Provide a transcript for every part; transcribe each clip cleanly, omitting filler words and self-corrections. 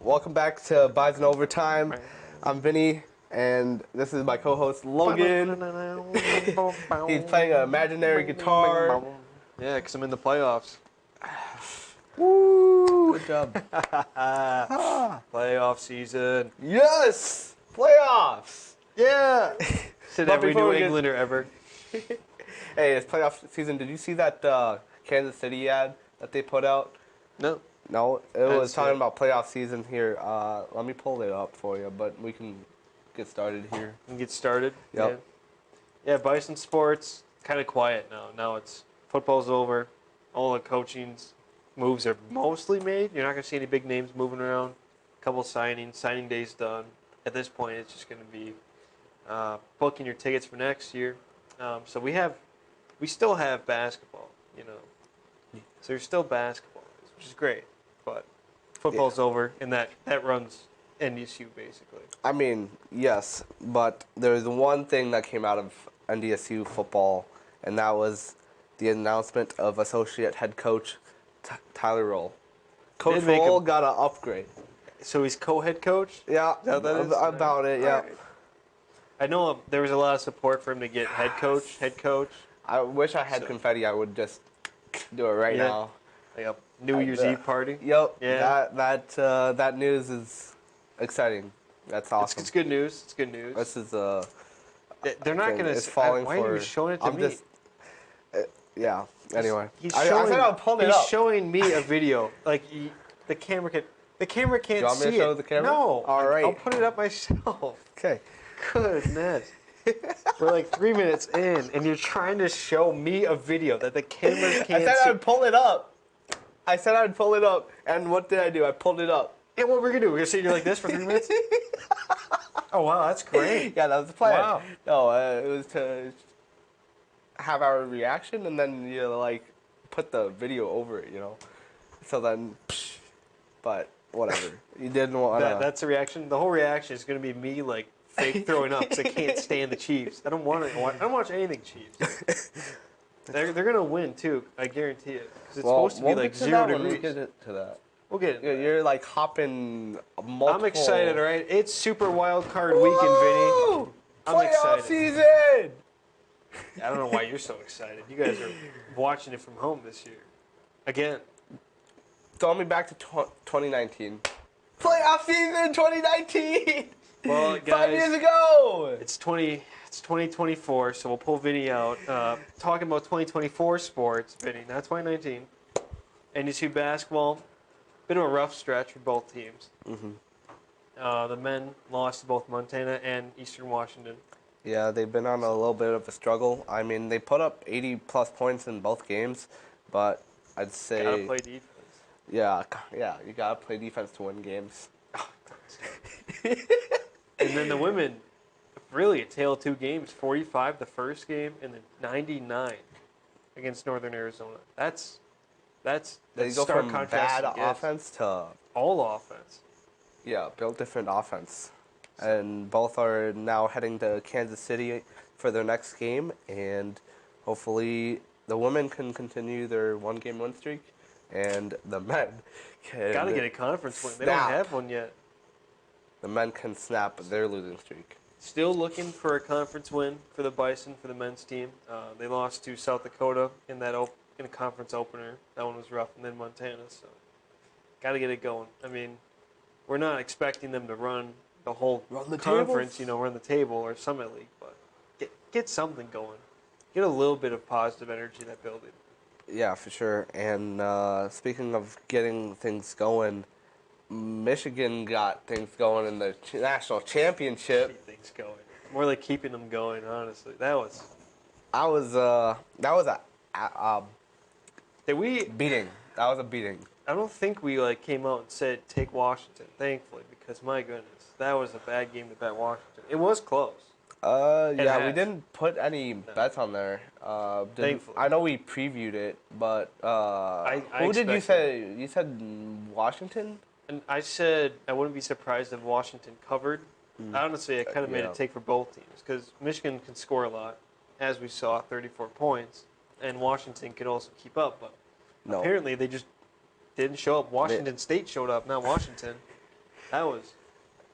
welcome back to Bison Overtime. I'm Vinny, and this is my co-host Logan. He's playing an imaginary guitar. Yeah, because I'm in the playoffs. Woo! Good job. Playoff season. Yes! Playoffs! Yeah! Said But every before New we get- Englander ever. Hey, it's playoff season. Did you see that Kansas City ad that they put out? No. No, it didn't was see talking it. about playoff season here. Let me pull it up for you, but we can get started here. And get started. Yep. Yeah, Bison sports, kind of quiet now. Now it's football's over. All the coaching's moves are mostly made. You're not going to see any big names moving around. A couple signings. Signing day's done. At this point, it's just going to be booking your tickets for next year. So we still have basketball, you know. So there's still basketball, which is great. But football's over, and that runs NDSU basically. I mean, yes, but there's one thing that came out of NDSU football, and that was the announcement of associate head coach Tyler Roll. Coach Did make Roll him- got an upgrade. So he's co-head coach? Yeah, that what that is? about it, yeah. All right. I know there was a lot of support for him to get head coach. I wish I had So- confetti. I would just do it right Yeah. now. Like a New Year's Eve party. Yep. Yeah. That news is exciting. That's awesome. It's good news. It's good news. This is They're not going to. It's falling Why for. are you showing it to I'm me? just. Yeah. Anyway, He's I showing, said I'll pull it up. He's showing me a video. Like the camera can't. The camera can't You want me see to show it. the camera? No. All right. I'll put it up myself. Okay. Goodness. We're like 3 minutes in, and you're trying to show me a video that the camera I can't said see. I'd pull it up. And what did I do? I pulled it up. And what we're gonna do? We're gonna sit here like this for 3 minutes? Oh wow, that's great. Yeah, that was the plan. Wow. No, it was to have our reaction and then like put the video over it, So then, but whatever. You didn't want to. That's the reaction. The whole reaction is gonna be me like fake throwing up because I can't stand the Chiefs. I don't watch anything Chiefs. They're gonna win too. I guarantee it. Because it's supposed to be we'll like get to 0 that when we degrees. get to that. We'll get it. You're like hopping multiple. I'm excited, all right? It's Super Wild Card Weekend, Woo! Vinny. I'm Playoff excited. season. I don't know why you're so excited. You guys are watching it from home this year. Again. Throw me back to 2019. Playoff season 2019. Well, guys. 5 years ago. It's 2024, so we'll pull Vinny out. Talking about 2024 sports, Vinny, not 2019. NDSU basketball, bit of a rough stretch for both teams. Mm-hmm. The men lost to both Montana and Eastern Washington. Yeah, they've been on a little bit of a struggle. I mean, they put up 80-plus points in both games, but I'd say... Gotta play defense. Yeah, you gotta play defense to win games. And then the women, really a tale of two games. 45 the first game, and then 99 against Northern Arizona. That's They go stark from contrast bad against offense to... all offense. Yeah, build different offense. And both are now heading to Kansas City for their next game, and hopefully the women can continue their one-game win streak, and the men can... Gotta get a conference win. They don't snap. have one yet. The men can snap their losing streak. Still looking for a conference win for the Bison, for the men's team. They lost to South Dakota in a conference opener. That one was rough, and then Montana. So, gotta get it going. I mean, we're not expecting them to run the whole conference, run the table or Summit League, but get something going. Get a little bit of positive energy in that building. Yeah, for sure. And speaking of getting things going, Michigan got things going in the national championship. Keep things going. More like keeping them going, honestly. That was That was a beating. beating. That was a beating. I don't think we came out and said take Washington, thankfully, because my goodness, that was a bad game to bet Washington. It was close. Yeah, we has. didn't put any bets on there. Thankfully. I know we previewed it, but I who did you expected- say? You said Washington? And I said I wouldn't be surprised if Washington covered. Honestly, I kind of made yeah. a take for both teams because Michigan can score a lot, as we saw, 34 points, and Washington could also keep up. But No. apparently they just didn't show up. Washington State showed up, not Washington. That was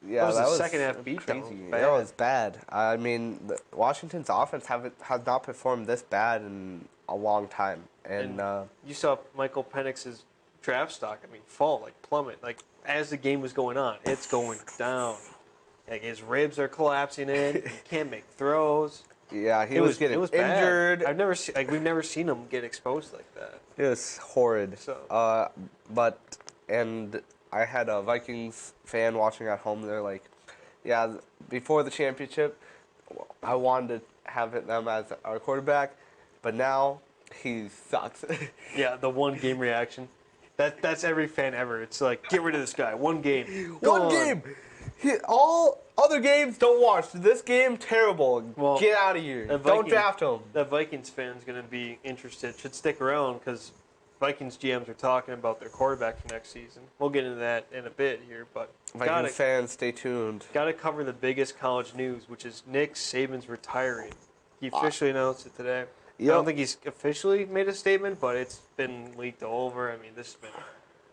Yeah, was that a was second half beatdown. crazy. Bad. That was bad. I mean, Washington's offense has not performed this bad in a long time. And You saw Michael Penix's draft stock, fall, plummet. As the game was going on, it's going down. His ribs are collapsing in. He can't make throws. yeah, he was getting injured. Bad. We've never seen him get exposed like that. It was horrid. So. And I had a Vikings fan watching at home. They're like, yeah, before the championship, I wanted to have them as our quarterback, but now he sucks. Yeah, the one game reaction. That's every fan ever. It's like, get rid of this guy. One game. One game. All other games, don't watch. This game, terrible. Well, get out of here. Don't draft him. The Vikings fan's going to be interested. Should stick around because Vikings GMs are talking about their quarterback for next season. We'll get into that in a bit here, but Vikings fans, stay tuned. Got to cover the biggest college news, which is Nick Saban's retiring. He officially announced it today. Yep. I don't think he's officially made a statement, but it's been leaked all over. This has been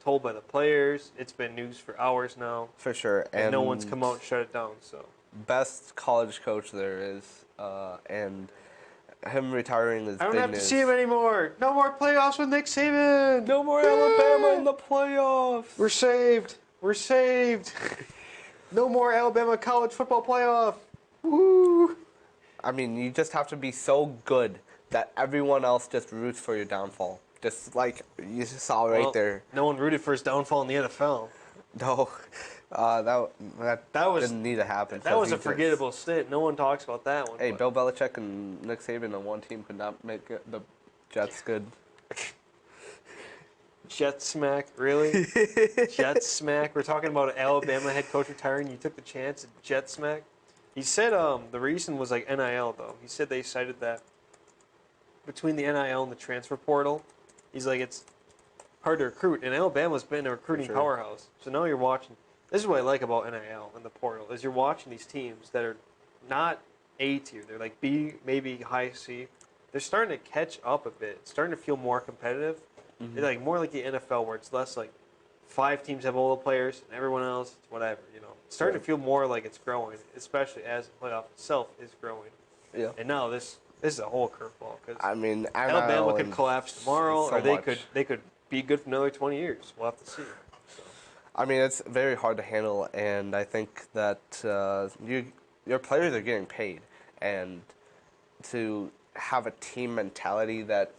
told by the players. It's been news for hours now. For sure. And no one's come out and shut it down. So best college coach there is, and him retiring is I don't big have news. to see him anymore. No more playoffs with Nick Saban. No more Alabama in the playoffs. We're saved. We're saved. No more Alabama college football playoff. Woo. You just have to be so good that everyone else just roots for your downfall. Just like you just saw right there. No one rooted for his downfall in the NFL. No, that was, didn't need to happen. That was a forgettable stint. No one talks about that one. Hey, Bill Belichick and Nick Saban on one team could not make the Jets good. Jet smack, really? Jet smack. We're talking about an Alabama head coach retiring. You took the chance at jet smack. He said the reason was NIL though. He said they cited that between the NIL and the transfer portal, he's like it's hard to recruit, and Alabama's been a recruiting powerhouse. So now you're watching. This is what I like about NIL and the portal is you're watching these teams that are not A tier. They're like B, maybe high C. They're starting to catch up a bit. It's starting to feel more competitive. Mm-hmm. They're more like the NFL where it's less like 5 teams have all the players and everyone else it's whatever. It's starting to feel more like it's growing, especially as the playoff itself is growing. Yeah. And now this is a whole curveball because Alabama could collapse tomorrow, so or they could be good for another 20 years. We'll have to see. So. It's very hard to handle, and I think that your players are getting paid, and to have a team mentality that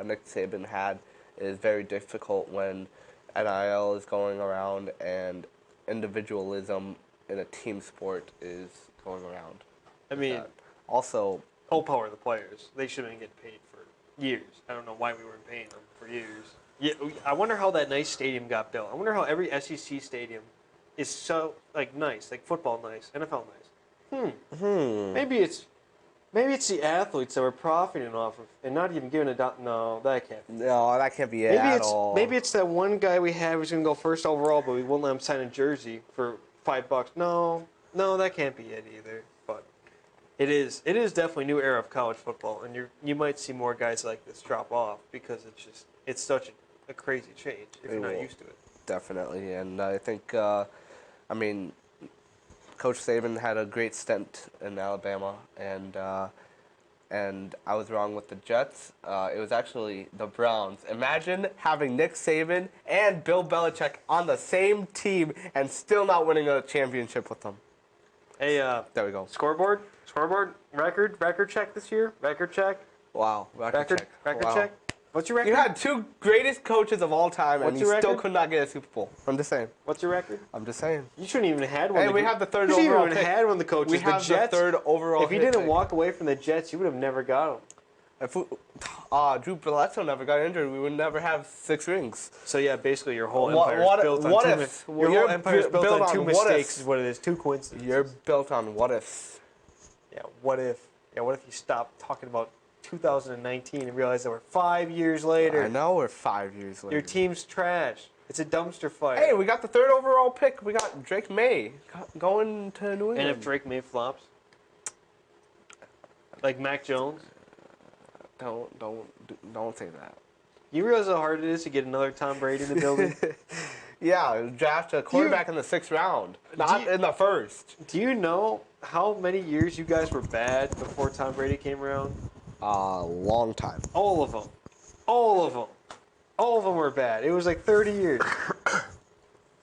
Nick Saban had is very difficult when NIL is going around and individualism in a team sport is going around. Also, power the players. They should have been getting paid for years. I don't know why we weren't paying them for years. Yeah, I wonder how that nice stadium got built. I wonder how every SEC stadium is so nice, like football nice, NFL nice. Maybe it's the athletes that we're profiting off of and not even giving a no, that can't be. No, that can't be it at all. Maybe it's that one guy we have who's going to go first overall, but we won't let him sign a jersey for $5. No, that can't be it either. But it is definitely a new era of college football, and you might see more guys like this drop off because it's such a crazy change if you're not used to it. Definitely, and I think Coach Saban had a great stint in Alabama, and I was wrong with the Jets. It was actually the Browns. Imagine having Nick Saban and Bill Belichick on the same team and still not winning a championship with them. Hey, there we go. Scoreboard, record check this year. Record check. Wow, record check. What's your record? You had 2 greatest coaches of all time, and you still could not get a Super Bowl. I'm just saying. What's your record? I'm just saying. You shouldn't even have had one. Hey, we have the 3rd overall pick. You shouldn't even had one of the coaches. We have the Jets, the 3rd overall pick. If you didn't walk away from the Jets, you would have never got them. If Drew Bledsoe never got injured, we would never have 6 rings. So yeah, basically your whole empire is built on your whole empire is built on 2 mistakes. Is what it is. 2 coincidences. You're built on what ifs. Yeah. What if? Yeah. What if you stopped talking about 2019 and realize that we're 5 years later? I know we're 5 years later. Your team's trash. It's a dumpster fire. Hey, we got the 3rd overall pick. We got Drake May going to New England. And if Drake May flops, like Mac Jones, don't say that. You realize how hard it is to get another Tom Brady in the building? Yeah, draft a quarterback in the 6th round, not in the 1st. Do you know how many years you guys were bad before Tom Brady came around? Long time. All of them. All of them. All of them were bad. It was like 30 years.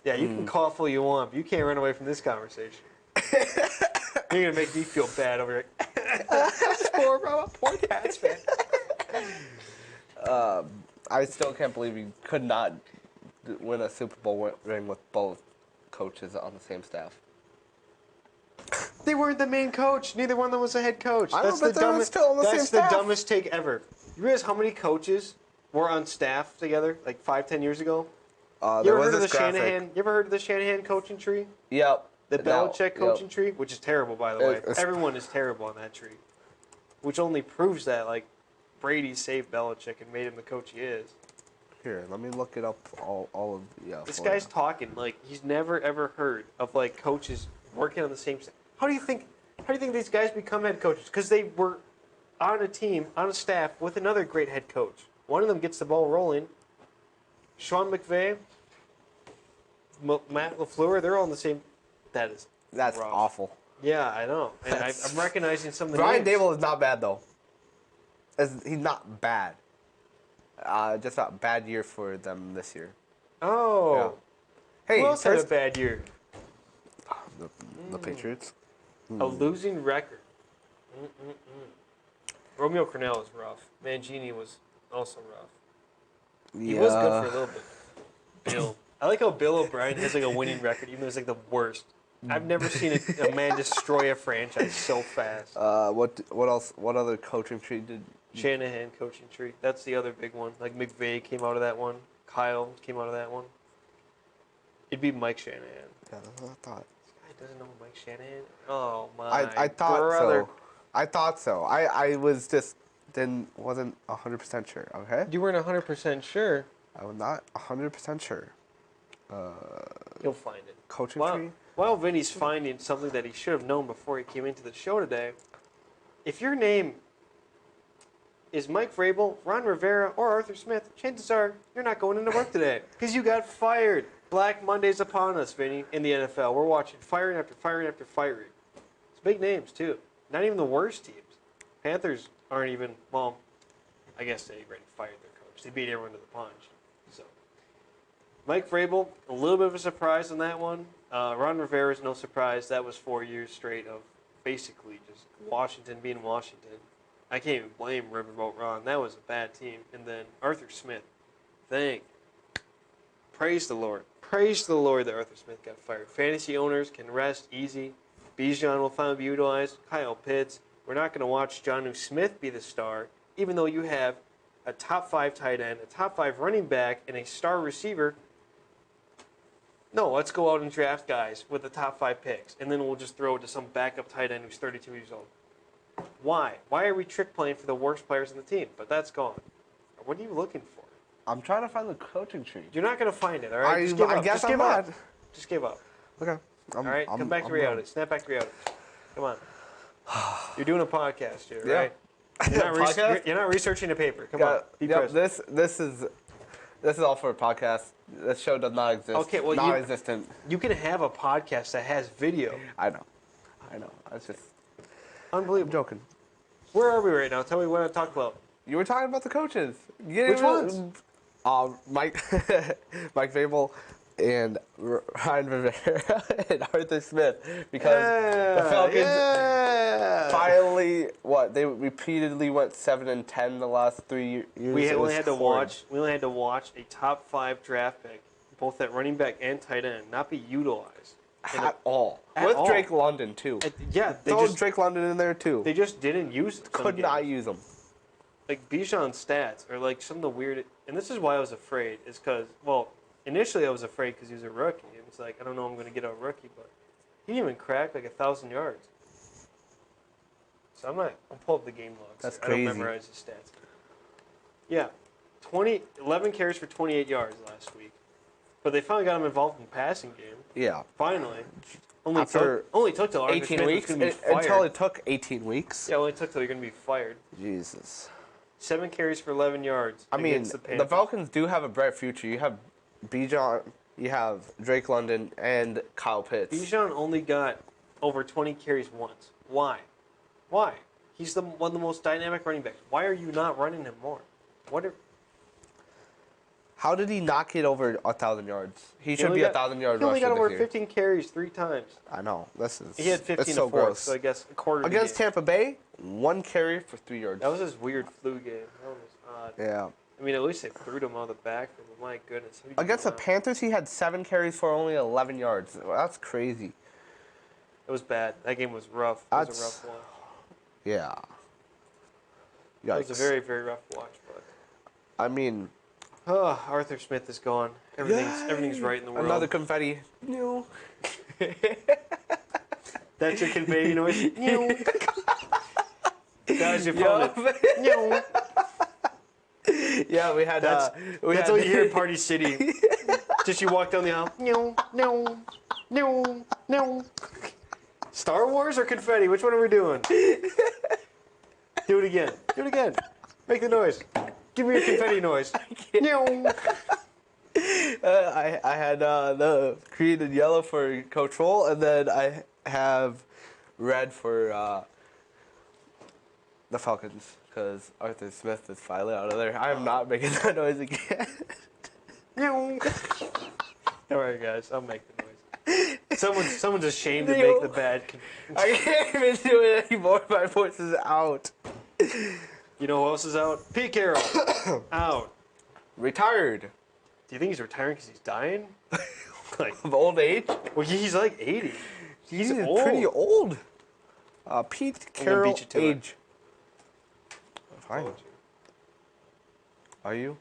Yeah, you can cough all you want, but you can't run away from this conversation. You're going to make me feel bad over here. Poor Pats fan. I still can't believe you could not win a Super Bowl ring with both coaches on the same staff. They weren't the main coach. Neither one of them was the head coach. I know, but they were still on the same That's staff. the dumbest take ever. You realize how many coaches were on staff together like 5-10 years ago? You There ever was heard of the this graphic. Shanahan? You ever heard of the Shanahan coaching tree? Yep. The Belichick coaching Yep. tree, which is terrible, by the way. It's- Everyone is terrible on that tree, which only proves that like Brady saved Belichick and made him the coach he is. Here, let me look it up. All of This for guy's you. talking like he's never ever heard of like coaches working on the same. How do you think these guys become head coaches? Because they were on a team, on a staff with another great head coach. One of them gets the ball rolling. Sean McVay, Matt LaFleur, they're all on the same. That's rough. awful. Yeah, I know, and I'm recognizing some of the Brian names. Dable is not bad though. He's not bad. Just not a bad year for them this year. Oh, Hey, who else had a first, bad year? the Patriots. A losing record. Romeo Crennel was rough. Mangini was also rough. He was good for a little bit. Bill. I like how Bill O'Brien has like a winning record, even though he's like the worst. I've never seen a man destroy a franchise so fast. What else? What other coaching tree did? Shanahan coaching tree. That's the other big one. Like McVay came out of that one. Kyle came out of that one. It'd be Mike Shanahan. Yeah, that's what I thought. This guy doesn't know Mike Shanahan? Oh my I thought brother. so. I thought so. I was just wasn't 100% sure. Okay. You weren't 100% sure. I was not 100% sure. You'll find it. Coaching While, tree. while Vinny's finding something that he should have known before he came into the show today, if your name is Mike Vrabel, Ron Rivera, or Arthur Smith, chances are you're not going into work today because you got fired. Black Monday's upon us, Vinny, in the NFL. We're watching firing after firing after firing. It's big names, too. Not even the worst teams. Panthers aren't even, well, I guess they already fired their coach. They beat everyone to the punch. So, Mike Vrabel, a little bit of a surprise on that one. Ron Rivera's no surprise. That was 4 years straight of basically just Washington being Washington. I can't even blame Riverboat Ron. That was a bad team. And then Arthur Smith. Praise the Lord. Praise the Lord that Arthur Smith got fired. Fantasy owners can rest easy. Bijan will finally be utilized. Kyle Pitts. We're not going to watch Jonnu Smith be the star, even though you have a top 5 tight end, a top 5 running back, and a star receiver. No, let's go out and draft guys with the top 5 picks, and then we'll just throw it to some backup tight end who's 32 years old. Why? Why are we trick playing for the worst players in the team? But that's gone. What are you looking for? I'm trying to find the coaching tree. You're not going to find it, all right? Just give up. guess Just I'm give up. not. Just give up. Okay. All right? Come back to reality. Snap back to reality. Come on. You're doing a podcast here, Yeah. right? Podcast? You're not researching a paper. Come on. Be present. This is all for a podcast. This show does not exist. Okay, well, non-existent. You can have a podcast that has video. I know. It's just I'm Unbelievable. joking. Where are we right now? Tell me what to talk about. You were talking about the coaches. Which ones? Mike Vrabel and Ryan Rivera and Arthur Smith because the Falcons finally they repeatedly went 7-10 the last 3 years. We It only was had to horrid. watch a top 5 draft pick, both at running back and tight end, not be utilized at all. At With all. Drake London too. Yeah, Throw Drake London in there too. they just didn't use it. Could not use him. Like Bijan's stats are like some of the weird, and this is why I was afraid. Is because initially I was afraid because he was a rookie. It was like I don't know I'm going to get a rookie, but he didn't even crack like 1,000 yards. So I'll pull up the game logs. That's I don't crazy. memorize his stats. Yeah, 11 carries for 28 yards last week, but they finally got him involved in the passing game. Yeah. Finally, After only took till Arthur 18 Smith was weeks gonna be fired. until it took 18 weeks. Yeah, only took till you're going to be fired. Jesus. 7 carries for 11 yards. I mean, against the the Panthers. Falcons do have a bright future. You have Bijan You have Drake London and Kyle Pitts. Bijan only got over 20 carries once. Why? Why? He's one of the most dynamic running backs. Why are you not running him more? How did he not get over 1,000 yards? He should be 1,000 yard He only rusher got over this year. 15 carries 3 times. I know. This is. He had 15 it's so and 4, gross. so I guess a quarter. Against Tampa Bay, 1 carry for 3 yards. That was his weird flu game. That was odd. Yeah. I mean, at least they threw him out of the backfield. But my goodness. Against the Panthers, he had 7 carries for only 11 yards. That's crazy. It was bad. That game was rough. It was a rough watch. Yeah. Yikes. It was a very, very rough watch. But I mean, Arthur Smith is gone. Everything's right in the world. another confetti. No. That's your confetti noise. Guys, you found it. Yeah, we had. That's all you hear in Party City. Just you walk down the aisle. No. Star Wars or confetti? Which one are we doing? Do it again. Make the noise. Give me your confetti noise. I had the green and yellow for Coach Roll, and then I have red for the Falcons because Arthur Smith is finally out of there. I am not making that noise again. All right, guys, I'll make the noise. Someone's ashamed to make the bad. I can't even do it anymore. My voice is out. You know who else is out? Pete Carroll. Out. Retired. Do you think he's retiring because he's dying? Like, Of old age? well, he's like 80. He's old. Pretty old. Pete I'm gonna Carroll beat you to it. age. Fine. Are you?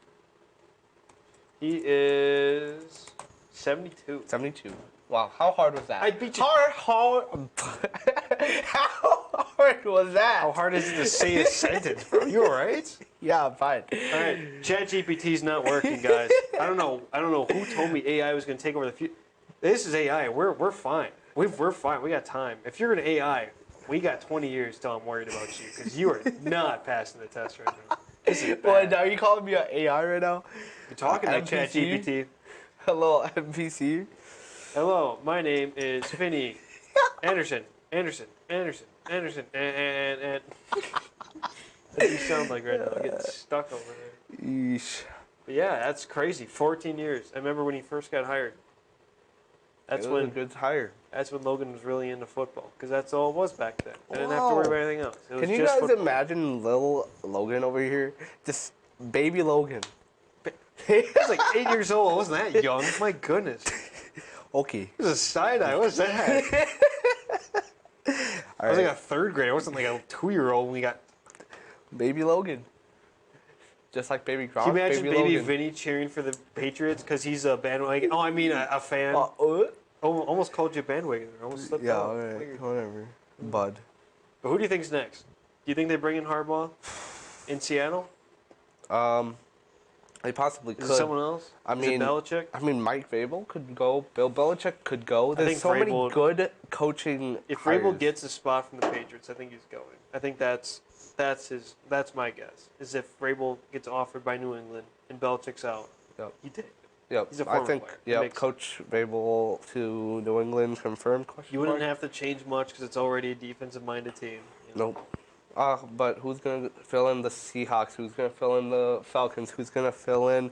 He is 72. 72. Wow, how hard was that? I beat you. How hard was that? How hard is it to say a sentence, bro? You all right? Yeah, I'm fine. All right, ChatGPT's not working, guys. I don't know who told me AI was going to take over the future. This is AI. We're fine. We're fine. We got time. If you're an AI, we got 20 years till I'm worried about you because you are not passing the test right now. This is bad. What, are you calling me an AI right now? You're talking to NPC? ChatGPT. Hello, NPC. Hello, my name is Vinny Anderson. And What do you sound like right now? I'm getting stuck over there. Yeesh. But yeah, that's crazy. 14 years. I remember when he first got hired. That's It was when a good hire. That's when Logan was really into football, because that's all it was back then. I didn't have to worry about anything else. It was Can you just guys football. imagine little Logan over here? Just baby Logan. He was like 8 years old. I wasn't that young. My goodness. Okay. It was a side-eye. What was that? I was like a third grade. I wasn't like a 2-year-old when we got... Baby Logan. Just like baby Gronk, Can you imagine baby Logan. Vinny cheering for the Patriots because he's a bandwagon? Oh, I mean a fan. Almost called you a bandwagon. Almost slipped yeah, out. alright, Weird. whatever. Bud. But who do you think's next? Do you think they bring in Harbaugh in Seattle? They possibly could. Is it someone else? I Is mean, it Belichick? I mean, Mike Vrabel could go. Bill Belichick could go. There's think so many Vrabel- good coaching. If hires. Vrabel gets a spot from the Patriots, I think he's going. I think that's my guess. Is if Vrabel gets offered by New England and Belichick's out, Yep. he did. Yep. He's a I former think. player. Yeah. Makes Coach Vrabel to New England confirmed? Question You wouldn't mark? have to change much because it's already a defensive-minded team. You know? Nope. But who's gonna fill in the Seahawks? Who's gonna fill in the Falcons? Who's gonna fill in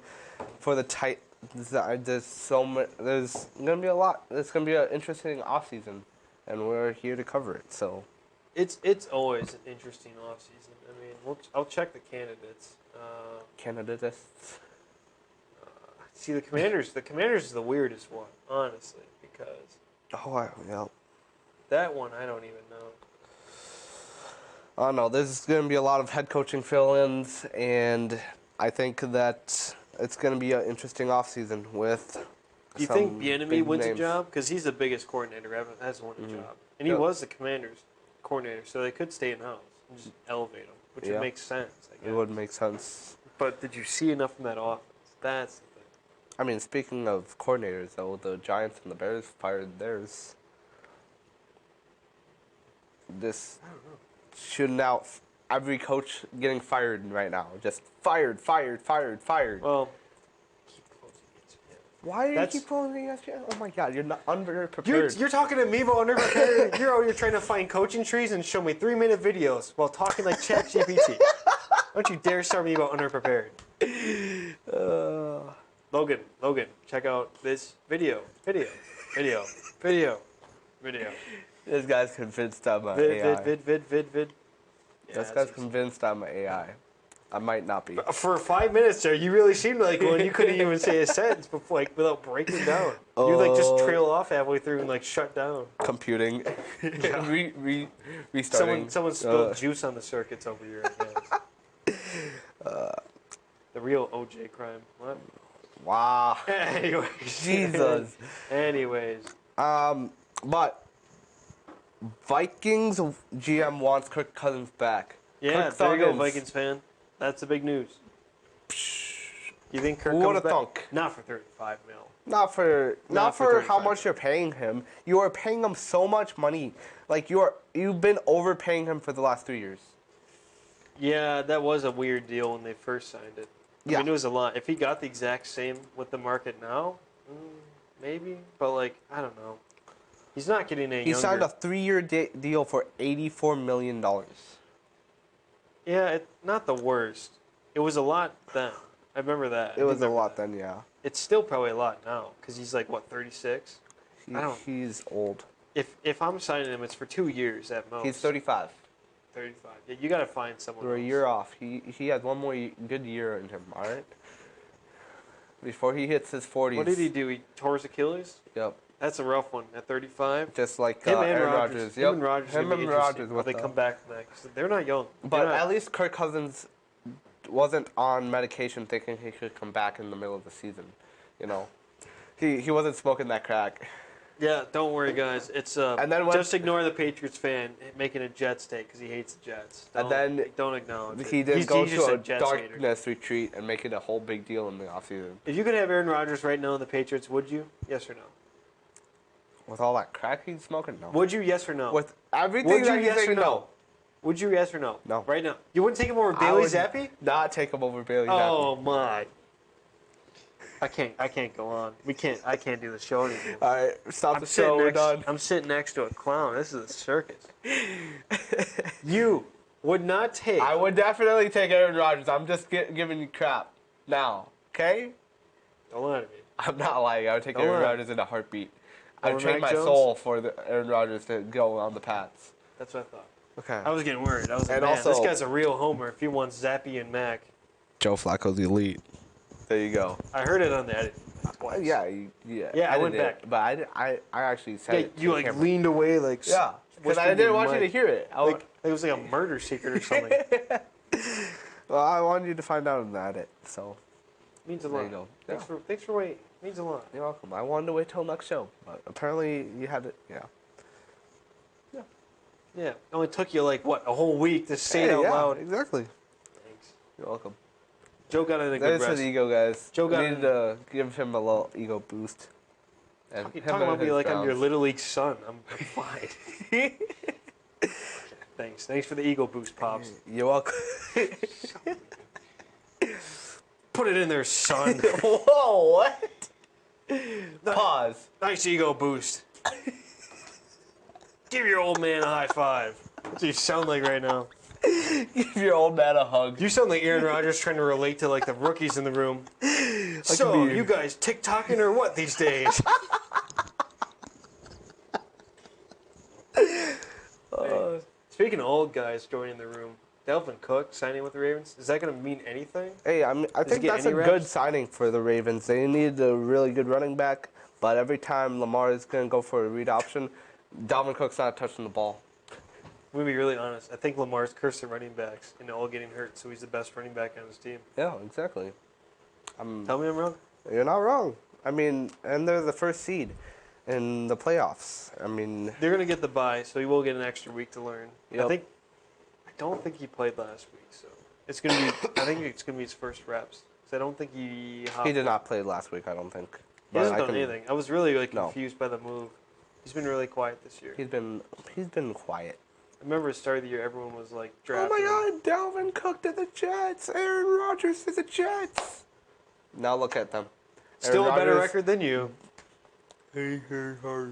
for the There's so much. There's gonna be a lot. It's gonna be an interesting offseason, and we're here to cover it. So. It's always an interesting offseason. I mean, I'll check the candidates. Candidates. See the Commanders. The Commanders is the weirdest one, honestly, because Yeah. that one I don't even know. I don't know. There's going to be a lot of head coaching fill-ins, and I think that it's going to be an interesting offseason with. Do you some think Bieniemy big wins names. a job? Because he's the biggest coordinator ever. Has won a job, and he Yep. was the Commanders' coordinator, so they could stay in house and just elevate him, which Yeah. would make sense. I guess. It would make sense. But did you see enough from that offense? That's the thing. I mean, speaking of coordinators, though, the Giants and the Bears fired theirs. This I don't know. shooting out every coach getting fired right now. Just fired. Well, keep close against him. Why do you That's- keep pulling the ESPN? Oh my God, you're not underprepared. You're talking to me about underprepared. You're trying to find coaching trees and show me 3-minute videos while talking like ChatGPT. Don't you dare start me about underprepared. Logan, check out this video. This guy's convinced I'm an AI. Vid. Yeah, This guy's convinced I'm an AI. I might not be. For 5 minutes there, you really seemed like one. You couldn't even say a sentence before, like, without breaking down. You like just trail off halfway through and like shut down. Computing. Yeah. Restarting. Someone spilled juice on the circuits over here, I guess. The real OJ crime. What? Wow. Anyways. Jesus. Anyways. But Vikings GM wants Kirk Cousins back. Yeah, Kirk there you go, Thuggins. Vikings fan. That's the big news. You think Kirk Who comes would've back? thunk? Not for 35 mil. Not for Not for how 35. much you're paying him. You are paying him so much money. Like you've been overpaying him for the last 3 years. Yeah, that was a weird deal when they first signed it. I Yeah. mean, it was a lot. If he got the exact same with the market now, maybe. But, like, I don't know. He's not getting any He younger. signed a 3-year deal for $84 million. Yeah, not the worst. It was a lot then. I remember that. It was a lot then, yeah. It's still probably a lot now because he's like, what, 36? He's old. If I'm signing him, it's for 2 years at most. He's 35. 35. Yeah, you got to find someone We're a else. year off. He has one more good year in him, all right? Before he hits his 40s. What did he do? He tore his Achilles? Yep. That's a rough one at 35. Just like Him and Aaron Rodgers. Rodgers. Him Yep. and Rodgers. Him and Rodgers. Will they come back from that? 'Cause they're not young. But at least Kirk Cousins wasn't on medication thinking he could come back in the middle of the season. You know, he wasn't smoking that crack. Yeah, don't worry, guys. It's And then just ignore the Patriots fan making a Jets take because he hates the Jets. Don't acknowledge it. He did He's go just to a Jets hater. darkness retreat and make it a whole big deal in the offseason. If you could have Aaron Rodgers right now in the Patriots, would you? Yes or no? With all that crack he's smoking, no. Would you? Yes or no? With everything Would you? that he's Yes or saying, no? Would you? Yes or no? No. Right now. You wouldn't take him over I Bailey would Zappi? Not take him over Bailey Oh Zappi. my! I can't go on. I can't do the show anymore. All right, stop the show. We're done. I'm sitting next to a clown. This is a circus. You would not take. I would definitely take Aaron Rodgers. I'm just giving you crap now, okay? Don't lie to me. I'm not lying. I would take Don't Aaron lie. Rodgers in a heartbeat. I'd Over trade Mac my Jones? soul for Aaron Rodgers to go on the Pats. That's what I thought. Okay. I was getting worried. I was like, And man, also- this guy's a real homer if he wants Zappy and Mac. Joe Flacco's elite. There you go. I heard it on the edit. Twice. Yeah. Yeah, I went did back. But I actually said Yeah, it. to you the like camera. leaned away like. Yeah. Because I whispered didn't your want you to mic. hear it. Like it was like a murder secret or something. Well, I wanted you to find out in the edit. So Means a there lot. you go. Thanks for waiting. Means a lot. You're welcome. I wanted to wait till next show, but apparently you had it. Yeah. Yeah. It only took you like what, a whole week to say it out loud. Exactly. Thanks. You're welcome. Joe got in a good There's rest. his ego, guys. Joe got We needed to give him a little ego boost. And Talking him and about me his like I'm your Browns. little league son. I'm fine. Thanks. Thanks for the ego boost, pops. You're welcome. Put it in there, son. Whoa, what? Pause. Nice ego boost. Give your old man a high five. That's what you sound like right now. Give your old man a hug. You sound like Aaron Rodgers trying to relate to like the rookies in the room. So, be- you guys TikToking or what these days? Speaking of old guys joining the room, Delvin Cook signing with the Ravens, is that going to mean anything? Hey, I he think get that's a any good reps? signing for the Ravens. They need a really good running back, but every time Lamar is going to go for a read option, Dalvin Cook's not touching the ball. I'm going to be really honest. I think Lamar's cursed the running backs and all getting hurt, so he's the best running back on his team. Yeah, exactly. Tell me I'm wrong. You're not wrong. I mean, and they're the first seed in the playoffs. I mean, They're going to get the bye, so he will get an extra week to learn. Yep. I don't think he played last week, so it's going to be. I think it's going to be his first reps. So I don't think he. he did not play last week, I don't think. He hasn't I done can- anything. I was really like No. confused by the move. He's been really quiet this year. He's been quiet. I remember at the start of the year, everyone was like Oh drafting. him. my God, Dalvin Cook to the Jets, Aaron Rodgers to the Jets. Now look at them. Still Aaron a better Rodgers- record than you. Hey, hey, hey.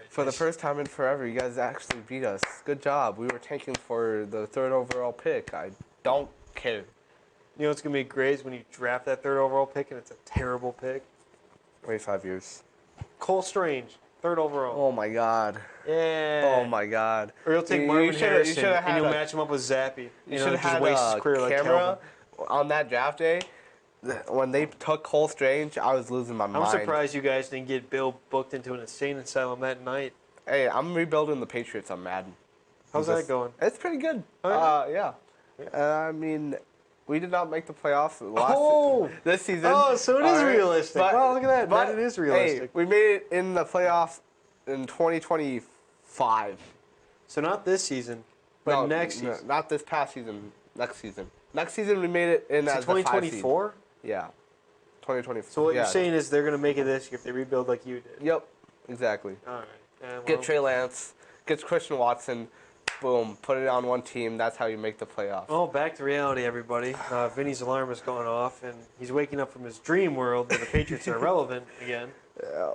For the first time in forever, you guys actually beat us. Good job. We were tanking for the 3rd overall pick. I don't care. You know what's going to be great is when you draft that 3rd overall pick and it's a terrible pick. Wait 5 years. Cole Strange, 3rd overall. Oh my god. Yeah. Oh my god. Or you'll take You Marvin shoulda- Harrison shoulda and had you'll a- match him up with Zappy. You should have just had waste his a career like camera Calvin. on that draft day. When they took Cole Strange, I was losing my mind. I'm surprised you guys didn't get Bill booked into an insane asylum that night. Hey, I'm rebuilding the Patriots on Madden. How's that going? It's pretty good. Oh, Yeah. I mean, we did not make the playoffs this season. Oh, so it is All right. realistic. Well, look at that. That is realistic. Hey, we made it in the playoffs in 2025. So not this season, but next season. No, not this past season. Next season. Next season we made it in So as the 5 seed. 2024? Yeah. 2024. So what yeah. you're saying is they're going to make it this year if they rebuild like you did. Yep. Exactly. All right. Yeah, Get well. Trey Lance. Get Christian Watson. Boom. Put it on one team. That's how you make the playoffs. Oh, back to reality, everybody. Vinny's alarm is going off, and he's waking up from his dream world where the Patriots are irrelevant again. Yeah.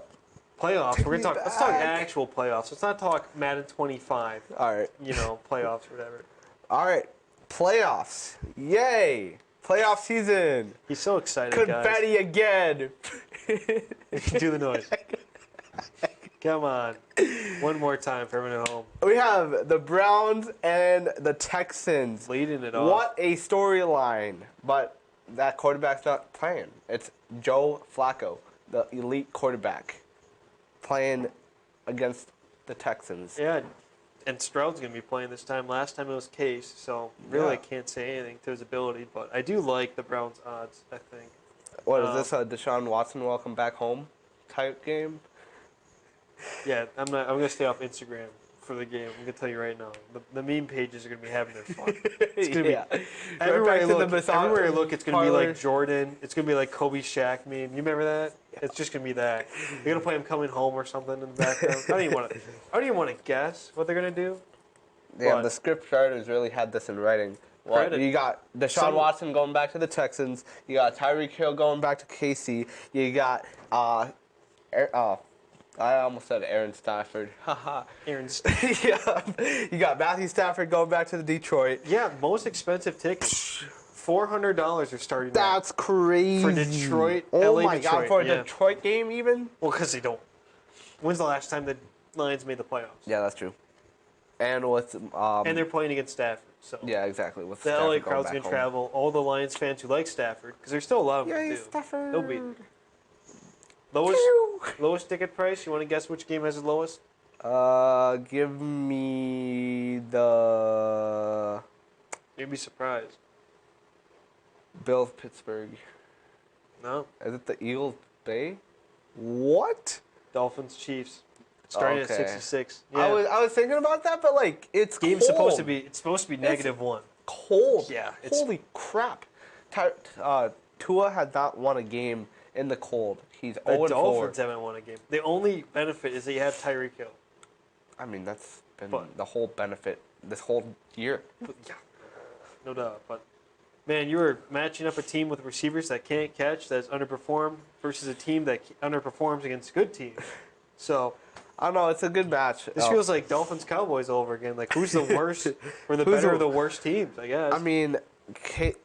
Playoffs. We're gonna talk. Let's talk back. actual playoffs. Let's not talk Madden 25. All right. Playoffs or whatever. All right. Playoffs. Yay. Playoff season. He's so excited, Confetti again. guys. Do the noise. Come on. One more time for everyone at home. We have the Browns and the Texans. Leading it off. What a storyline. But that quarterback's not playing. It's Joe Flacco, the elite quarterback, playing against the Texans. Yeah. And Stroud's going to be playing this time. Last time it was Case, so really Yeah. I can't say anything to his ability. But I do like the Browns' odds, I think. What is this, a Deshaun Watson welcome back home type game? Yeah, I'm going to stay off Instagram for the game. I'm going to tell you right now. The meme pages are going to be having their fun. It's going to Yeah. be everywhere I Right back to look. the massage Everywhere I look, it's going to be parlor. like Jordan. It's going to be like Kobe Shaq meme. You remember that? It's just going to be that. You're going to play him coming home or something in the background. I don't even want to guess what they're going to do. Yeah, But- the script writers really had this in writing. Well, Credit. you got Deshaun Watson going back to the Texans. You got Tyreek Hill going back to KC. You got I almost said Aaron Stafford. Haha. Aaron's. Yeah. You got Matthew Stafford going back to the Detroit. Yeah, most expensive tickets. $400 are starting now. That's crazy. For Detroit, Oh LA my Detroit, God, for a yeah. Detroit game even? Well, because they don't. When's the last time the Lions made the playoffs? Yeah, that's true. And with And they're playing against Stafford. So yeah, exactly. With the Stafford LA going crowd's back going to home. travel. All the Lions fans who like Stafford, because there's still a lot of them Yay, who do. Stafford. They'll be lowest ticket price. You want to guess which game has the lowest? Give me the You'd be surprised. Bills Pittsburgh. No, Is it the Eagles Bay? What? Dolphins Chiefs. Starting Okay. at 66. I was thinking about that, but like it's Game's cold. supposed to be -1. Cold. Yeah, it's- Holy crap. Tua had not won a game in the cold. He's The 0-4. Dolphins haven't won a game. The only benefit is that you have Tyreek Hill. I mean, that's been But- the whole benefit this whole year. Yeah, no doubt. But man, you were matching up a team with receivers that can't catch, that's underperformed, versus a team that underperforms against good teams. So I don't know. It's a good match. this feels like Dolphins Cowboys all over again. Like who's the worst or the Who's better the- of the worst teams? I guess. I mean,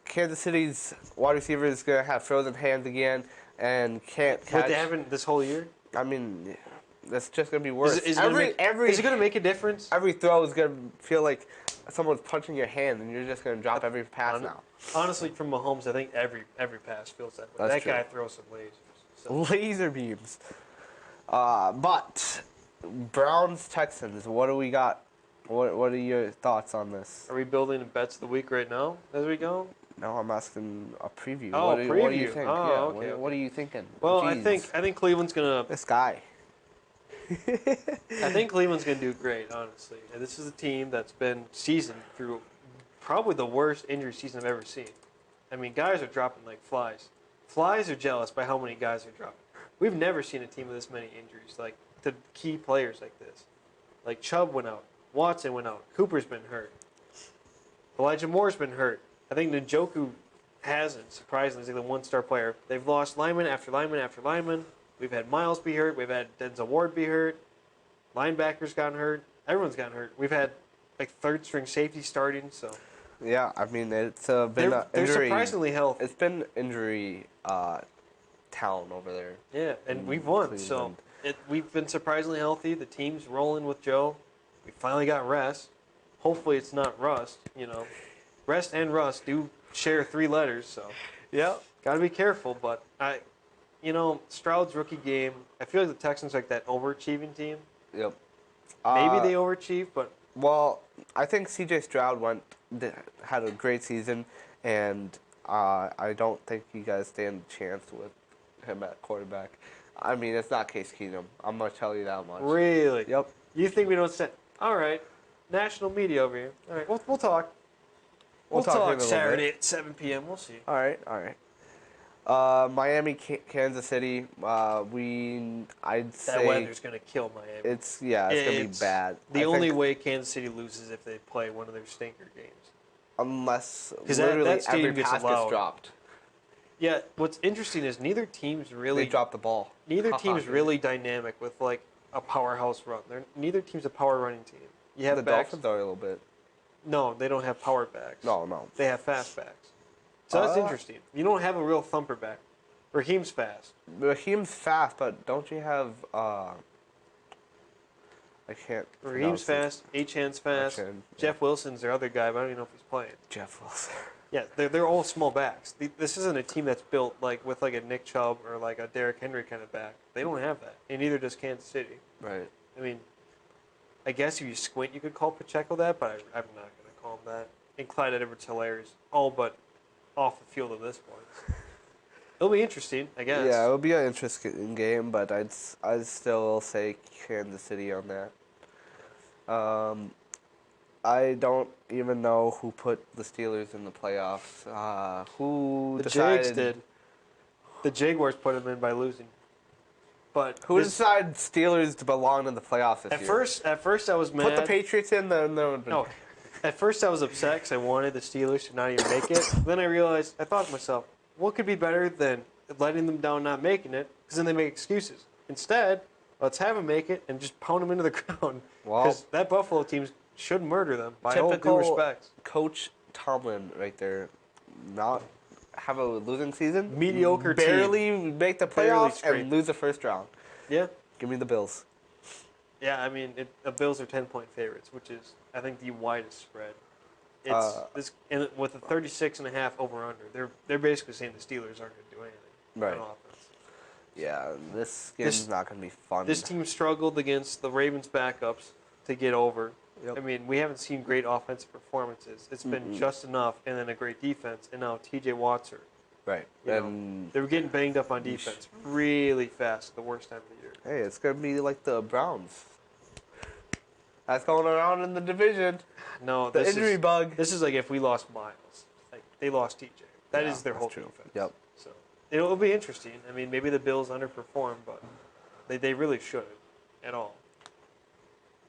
Kansas City's wide receiver is going to have frozen hands again and can't what catch. they haven't this whole year. I mean, that's just going to be worse. Is it going to make a difference? Every throw is going to feel like someone's punching your hand, and you're just going to drop every pass now. Honestly, from Mahomes, I think every pass feels that way. That's That guy true. throws some lasers. So. Laser beams. But Browns Texans. What do we got? What are your thoughts on this? Are we building a bets of the week right now as we go? No, I'm asking a preview. Oh, what do you preview. think? Oh, yeah. okay, What are you thinking? Well, Jeez. I think Cleveland's gonna This guy. I think Cleveland's going to do great, honestly. And this is a team that's been seasoned through probably the worst injury season I've ever seen. I mean, guys are dropping like flies. Flies are jealous by how many guys are dropping. We've never seen a team with this many injuries, like to key players like this. Like Chubb went out, Watson went out, Cooper's been hurt, Elijah Moore's been hurt. I think Njoku hasn't, surprisingly. He's like the one-star player. They've lost lineman after lineman after lineman. We've had Miles be hurt. We've had Denzel Ward be hurt. Linebackers gotten hurt. Everyone's gotten hurt. We've had like third-string safety starting, so Yeah, I mean it's been they're injury. surprisingly healthy. It's been injury town over there. Yeah, and in we've won, Cleveland. so we've been surprisingly healthy. The team's rolling with Joe. We finally got rest. Hopefully it's not rust, you know. Rest and rust do share 3 letters, so Yeah. got to be careful. But Stroud's rookie game, I feel like the Texans are like that overachieving team. Yep. Maybe they overachieve, but Well, I think C.J. Stroud had a great season, and I don't think you guys stand a chance with him at quarterback. I mean, it's not Case Keenum. I'm gonna tell you that much. really, Yep. you think we don't send? All right, national media over here. All right, we'll talk. We'll talk in a talk little Saturday bit. at 7 p.m. We'll see. All right. Miami, Kansas City. I'd say That weather's gonna kill Miami. it's gonna be bad. The only way Kansas City loses if they play one of their stinker games. Unless 'Cause that literally stadium every gets pass loud. gets dropped. Yeah, what's interesting is neither team's They really drop the ball. team's really dynamic with like a powerhouse run. Neither team's a power running team. You have The backs. Dolphins are a little bit. No, they don't have power backs. No. They have fast backs. So that's interesting. You don't have a real thumper back. Raheem's fast. Raheem's fast, but don't you have I can't. Raheem's pronounce fast. Achan's fast. Achane, yeah. Jeff Wilson's their other guy, but I don't even know if he's playing. it. Jeff Wilson. Yeah, they're all small backs. This isn't a team that's built like with like a Nick Chubb or like a Derrick Henry kind of back. They don't have that, and neither does Kansas City. Right. I mean, I guess if you squint, you could call Pacheco that, but I'm not going to call him that. And Clyde Edwards-Helaire is all but off the field at this point. It'll be interesting, I guess. Yeah, it'll be an interesting game, but I'd still say Kansas City on that. I don't even know who put the Steelers in the playoffs. Who The decided? Jags did. The Jaguars put them in by losing. But Who decided Steelers to belong in the playoffs this year? At first I was mad. Put the Patriots in, then No. At first I was upset because I wanted the Steelers to not even make it. Then I realized, I thought to myself, what could be better than letting them down not making it? Because then they make excuses. Instead, let's have them make it and just pound them into the ground. Well, Because that Buffalo team should murder them, by all due typical respect. Coach Tomlin right there. Not have a losing season. Mediocre team. Barely make the Barely playoffs scrape. and lose the first round. Yeah. Give me the Bills. Yeah, I mean, the Bills are 10-point favorites, which is, I think, the widest spread. It's and with a 36.5 over/under. They're basically saying the Steelers aren't going to do anything Right. on offense. Yeah, this game's not going to be fun. This team struggled against the Ravens' backups to get over. Yep. I mean, we haven't seen great offensive performances. It's been just enough, and then a great defense, and now T.J. Watts are. Right. They were getting banged up on defense really fast at the worst time of the year. Hey, it's going to be like the Browns. That's going around in the division. No, The injury bug. This is like if we lost Miles. Like they lost TJ. That Yeah, is their that's whole true. defense. Yep. So it'll be interesting. I mean, maybe the Bills underperform, but they really shouldn't at all.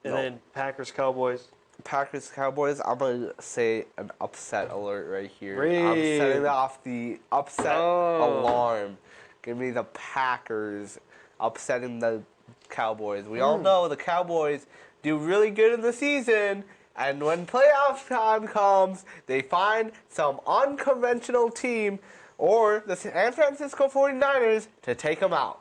And No. then Packers Cowboys. Packers Cowboys, I'm going to say an upset alert right here. Really? I'm setting off the upset alarm. Give me the Packers upsetting the Cowboys. We all know the Cowboys do really good in the season, and when playoff time comes, they find some unconventional team or the San Francisco 49ers to take them out.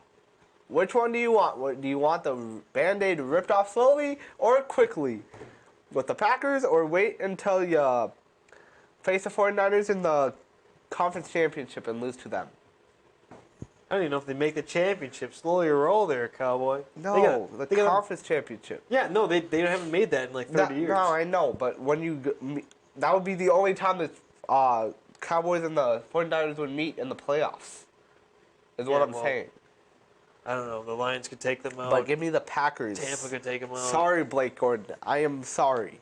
Which one do you want? Do you want the Band-Aid ripped off slowly or quickly? With the Packers, or wait until you face the 49ers in the conference championship and lose to them? I don't even know if they make the championship. Slowly roll there, Cowboy. No, They the got- conference championship. Yeah, no, they haven't made that in like 30 years. No, I know, but when that would be the only time that Cowboys and the 49ers would meet in the playoffs. Is what Yeah, I'm well, saying. I don't know. The Lions could take them out. But give me the Packers. Tampa could take them out. Sorry, Blake Gordon. I am sorry.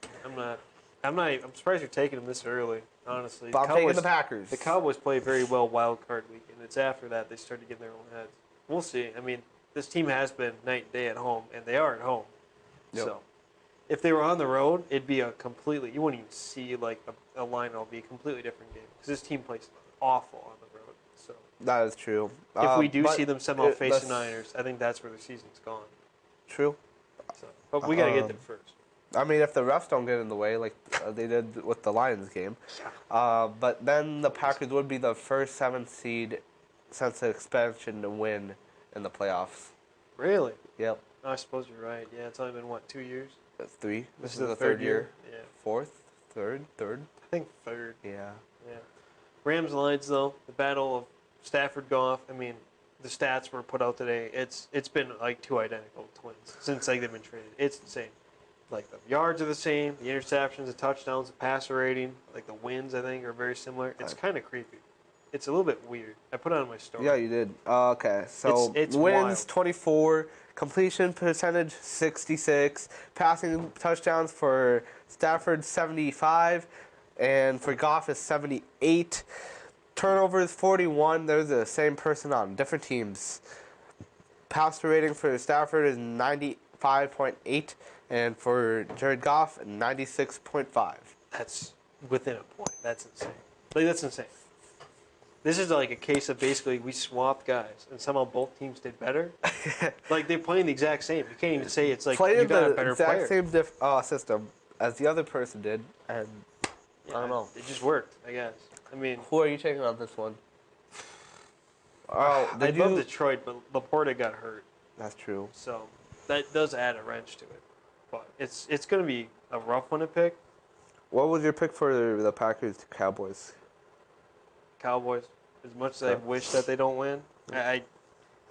I'm surprised you're taking them this early, honestly. But I'm taking the Packers. The Cowboys play very well wild card weekend. It's after that they start to get in their own heads. We'll see. I mean, this team has been night and day at home, and they are at home. Yep. So, if they were on the road, it'd be a completely. You wouldn't even see like a line. It'll be a completely different game because this team plays awful on the road. So That is true. if we do But see them somehow it- face the that's Niners, I think that's where the season's gone. True. So, but we got to get there first. I mean, if the refs don't get in the way like they did with the Lions game, but then the Packers would be the first 7th seed since the expansion to win in the playoffs. Really? Yep. I suppose you're right. Yeah, it's only been, what, 2 years? That's 3. This is the third year? Yeah. 4th? 3rd? I think third. Yeah. Yeah. Rams Lions, though, the battle of Stafford Goff. I mean, the stats were put out today. It's been like 2 identical twins since like they've been traded. It's insane. Like the yards are the same, the interceptions, the touchdowns, the passer rating, like the wins I think are very similar. It's kind of creepy. It's a little bit weird. I put it on my story. Yeah, you did. Okay, so It's wins wild. 24, completion percentage 66, passing touchdowns for Stafford 75, and for Goff is 78. Turnovers 41. They're the same person on different teams. Passer rating for Stafford is 95.8, and for Jared Goff 96.5. That's within a point. That's insane. Like that's insane. This is like a case of basically we swapped guys and somehow both teams did better. Like they're playing the exact same. You can't even say it's like you got a better player. Playing the exact same system as the other person did, and Yeah, I don't know. It just worked, I guess. I mean, Who are you taking on this one? Oh, I love Detroit, but Laporta got hurt, That's true. so that does add a wrench to it. But it's going to be a rough one to pick. What was your pick for the Packers to Cowboys? Cowboys, as much as I wish that they don't win, I